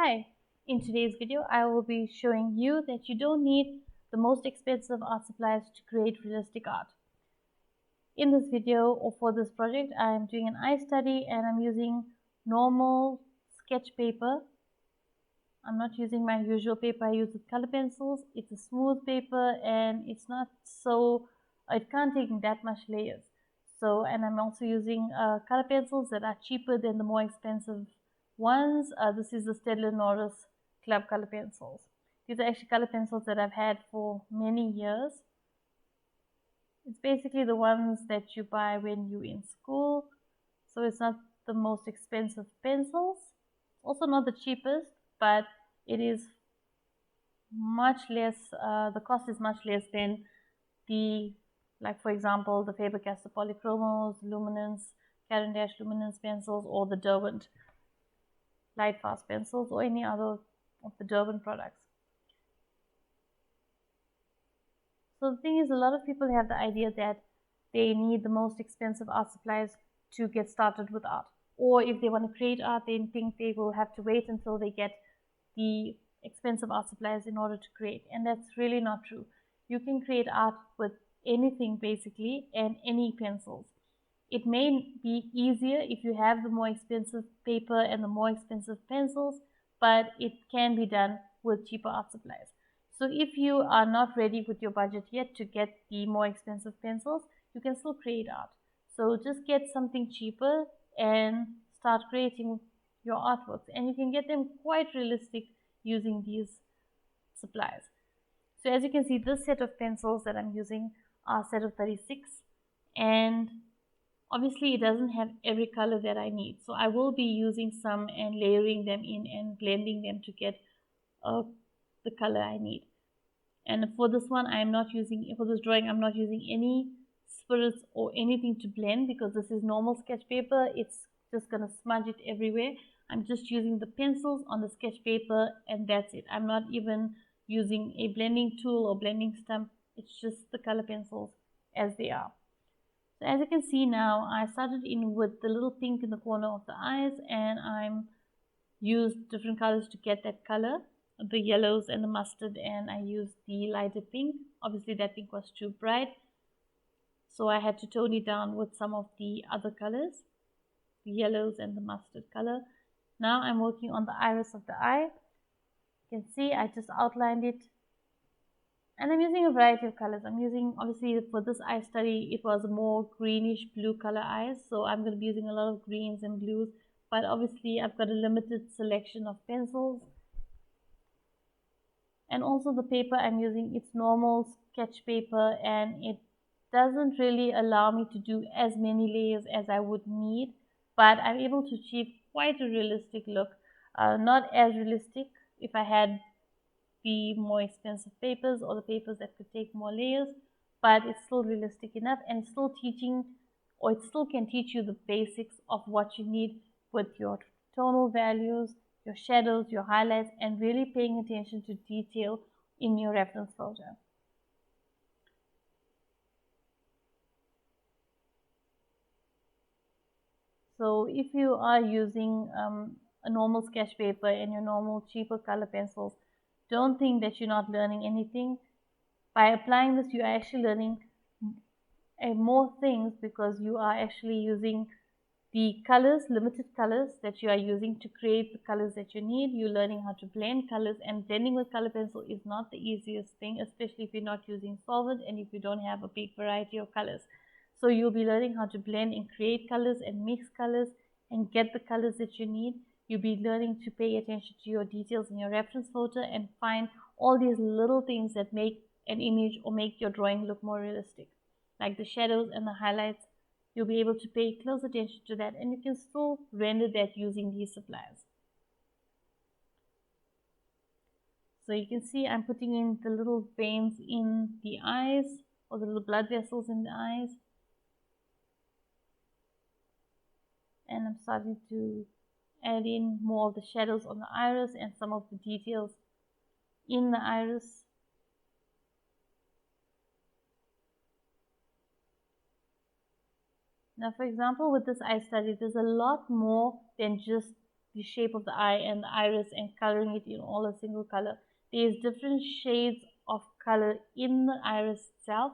Hi, in today's video I will be showing you that you don't need the most expensive art supplies to create realistic art. In this video or for this project I am doing an eye study and I'm using normal sketch paper. I'm not using my usual paper I use with color pencils. It's a smooth paper and it can't take that much layers. And I'm also using color pencils that are cheaper than the more expensive ones. This is the Staedtler Norris Club color pencils. These are actually color pencils that I've had for many years. It's basically the ones that you buy when you're in school. So it's not the most expensive pencils. Also not the cheapest, but it is much less, the cost is much less than like for example, the Faber-Castell Polychromos, Luminance, Caran d'Ache Luminance pencils, or the Derwent Lightfast pencils, or any other of the Derwent products. So the thing is, a lot of people have the idea that they need the most expensive art supplies to get started with art. Or if they want to create art, they think they will have to wait until they get the expensive art supplies in order to create. And that's really not true. You can create art with anything basically and any pencils. It may be easier if you have the more expensive paper and the more expensive pencils, but it can be done with cheaper art supplies. So if you are not ready with your budget yet to get the more expensive pencils, you can still create art. So just get something cheaper and start creating your artworks. And you can get them quite realistic using these supplies. So as you can see, this set of pencils that I'm using are a set of 36, and obviously it doesn't have every color that I need. So I will be using some and layering them in and blending them to get the color I need. And for this one, for this drawing, I'm not using any spirits or anything to blend because this is normal sketch paper. It's just going to smudge it everywhere. I'm just using the pencils on the sketch paper and that's it. I'm not even using a blending tool or blending stump. It's just the color pencils as they are. So as you can see now, I started in with the little pink in the corner of the eyes, and I'm used different colors to get that color, the yellows and the mustard, and I used the lighter pink. Obviously that pink was too bright, so I had to tone it down with some of the other colors, the yellows and the mustard color. Now I'm working on the iris of the eye. You can see I just outlined it, and I'm using a variety of colors. I'm using, obviously for this eye study, it was more greenish blue color eyes, so I'm going to be using a lot of greens and blues, but obviously I've got a limited selection of pencils. And also the paper I'm using, it's normal sketch paper, and it doesn't really allow me to do as many layers as I would need, but I'm able to achieve quite a realistic look. Not as realistic if I had the more expensive papers or the papers that could take more layers, but it's still realistic enough, and it's still teaching, or it still can teach you the basics of what you need with your tonal values, your shadows, your highlights, and really paying attention to detail in your reference photo. So if you are using a normal sketch paper and your normal cheaper color pencils, don't think that you're not learning anything. By applying this, you are actually learning more things because you are actually using the colors, limited colors that you are using to create the colors that you need. You're learning how to blend colors, and blending with color pencil is not the easiest thing, especially if you're not using solvent and if you don't have a big variety of colors. So you'll be learning how to blend and create colors and mix colors and get the colors that you need. You'll be learning to pay attention to your details in your reference photo and find all these little things that make an image or make your drawing look more realistic, like the shadows and the highlights. You'll be able to pay close attention to that, and you can still render that using these supplies. So you can see I'm putting in the little veins in the eyes, or the little blood vessels in the eyes, and I'm starting to add in more of the shadows on the iris and some of the details in the iris. Now, for example, with this eye study, there's a lot more than just the shape of the eye and the iris and coloring it in all a single color. There's different shades of color in the iris itself,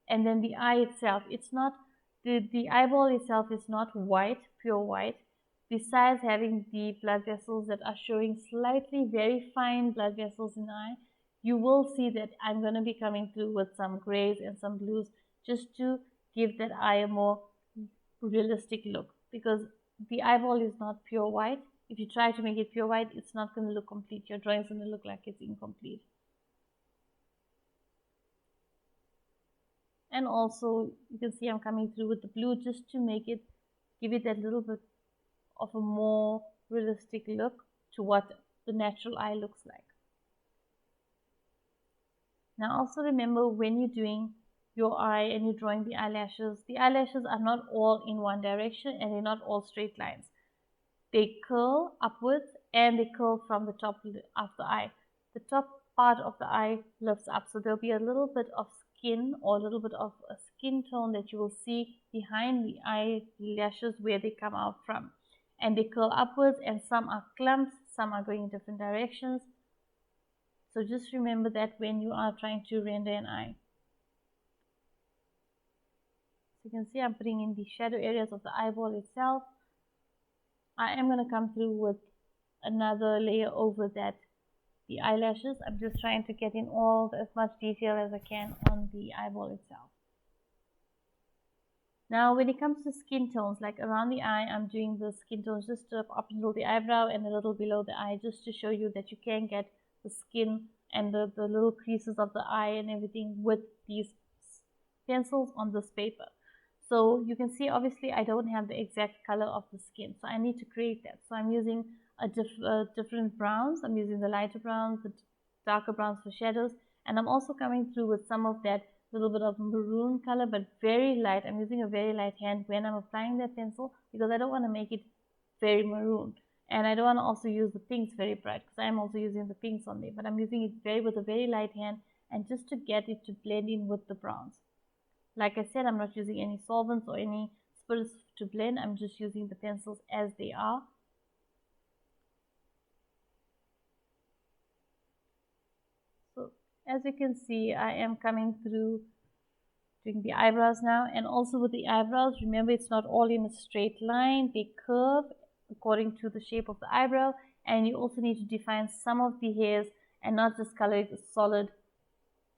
and then the eye itself. It's not the eyeball itself is not white, pure white. Besides having the blood vessels that are showing slightly very fine blood vessels in the eye, you will see that I'm going to be coming through with some grays and some blues just to give that eye a more realistic look, because the eyeball is not pure white. If you try to make it pure white, it's not going to look complete. Your drawing is going to look like it's incomplete. And also you can see I'm coming through with the blue just to make it, give it that little bit of a more realistic look to what the natural eye looks like. Now also remember, when you're doing your eye and you're drawing the eyelashes are not all in one direction and they're not all straight lines. They curl upwards and they curl from the top of the eye. The top part of the eye lifts up, so there'll be a little bit of skin or a little bit of a skin tone that you will see behind the eyelashes where they come out from. And they curl upwards, and some are clumps, some are going in different directions. So just remember that when you are trying to render an eye. So you can see I'm putting in the shadow areas of the eyeball itself. I am going to come through with another layer over that, the eyelashes. I'm just trying to get in as much detail as I can on the eyeball itself. Now when it comes to skin tones, like around the eye, I'm doing the skin tones just up below the eyebrow and a little below the eye, just to show you that you can get the skin and the little creases of the eye and everything with these pencils on this paper. So you can see, obviously I don't have the exact color of the skin, so I need to create that. So I'm using different browns. I'm using the lighter browns, the darker browns for shadows, and I'm also coming through with some of that little bit of maroon color, but very light. I'm using a very light hand when I'm applying that pencil, because I don't want to make it very maroon, and I don't want to also use the pinks very bright, because I'm also using the pinks on there, but I'm using it with a very light hand, and just to get it to blend in with the browns. Like I said, I'm not using any solvents or any spirits to blend. I'm just using the pencils as they are. So as you can see, I am coming through doing the eyebrows now. And also with the eyebrows, remember, it's not all in a straight line. They curve according to the shape of the eyebrow. And you also need to define some of the hairs and not just color it a solid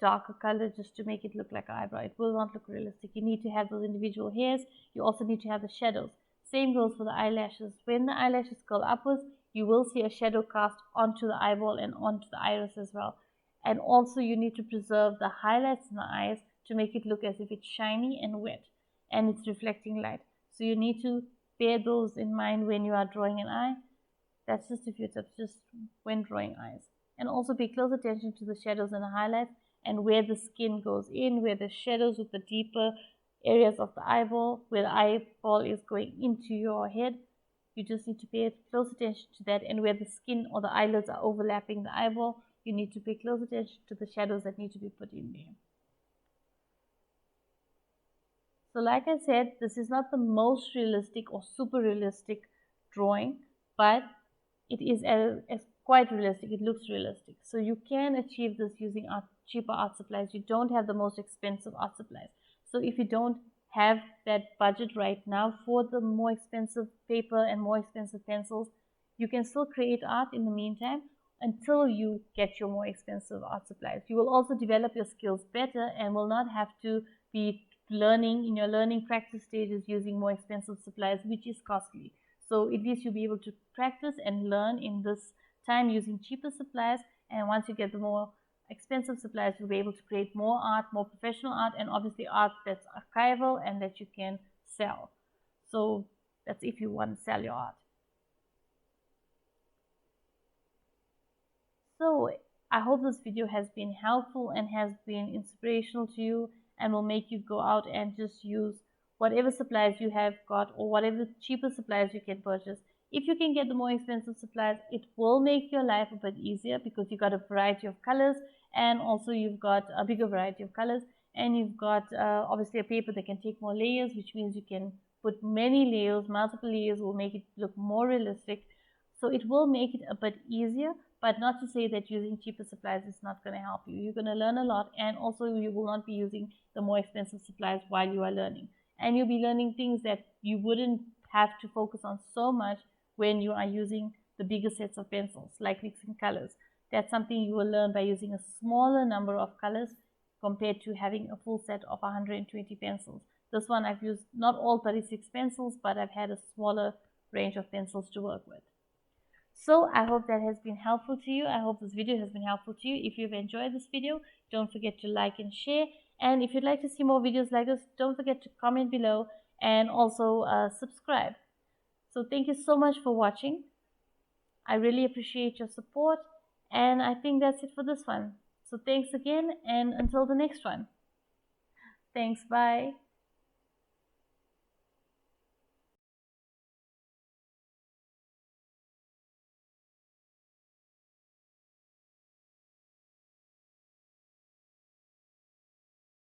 darker color just to make it look like an eyebrow. It will not look realistic. You need to have those individual hairs. You also need to have the shadows. Same goes for the eyelashes. When the eyelashes curl upwards, you will see a shadow cast onto the eyeball and onto the iris as well. And also you need to preserve the highlights in the eyes to make it look as if it's shiny and wet and it's reflecting light. So you need to bear those in mind when you are drawing an eye. That's just a few tips just when drawing eyes. And also pay close attention to the shadows and the highlights, and where the skin goes in, where the shadows with the deeper areas of the eyeball, where the eyeball is going into your head. You just need to pay close attention to that, and where the skin or the eyelids are overlapping the eyeball, you need to pay close attention to the shadows that need to be put in there. So like I said, this is not the most realistic or super realistic drawing, but it is quite realistic. It looks realistic. So you can achieve this using cheaper art supplies. You don't have the most expensive art supplies. So if you don't have that budget right now for the more expensive paper and more expensive pencils, you can still create art in the meantime until you get your more expensive art supplies. You will also develop your skills better and will not have to be learning in your learning practice stages using more expensive supplies, which is costly. So at least you'll be able to practice and learn in this time using cheaper supplies, and once you get the more expensive supplies, you'll be able to create more art, more professional art, and obviously art that's archival and that you can sell. So that's if you want to sell your art. So I hope this video has been helpful and has been inspirational to you, and will make you go out and just use whatever supplies you have got, or whatever cheaper supplies you can purchase. If you can get the more expensive supplies, it will make your life a bit easier, because you've got a variety of colors, and also you've got a bigger variety of colors, and you've got obviously a paper that can take more layers, which means you can put many layers. Multiple layers will make it look more realistic. So it will make it a bit easier, but not to say that using cheaper supplies is not going to help you. You're going to learn a lot, and also you will not be using the more expensive supplies while you are learning. And you'll be learning things that you wouldn't have to focus on so much when you are using the bigger sets of pencils, like mixing colors. That's something you will learn by using a smaller number of colors compared to having a full set of 120 pencils. This one I've used not all 36 pencils, but I've had a smaller range of pencils to work with. So I hope that has been helpful to you. I hope this video has been helpful to you. If you've enjoyed this video, don't forget to like and share. And if you'd like to see more videos like this, don't forget to comment below and also subscribe. So thank you so much for watching. I really appreciate your support. And I think that's it for this one. So thanks again, and until the next one. Thanks, bye.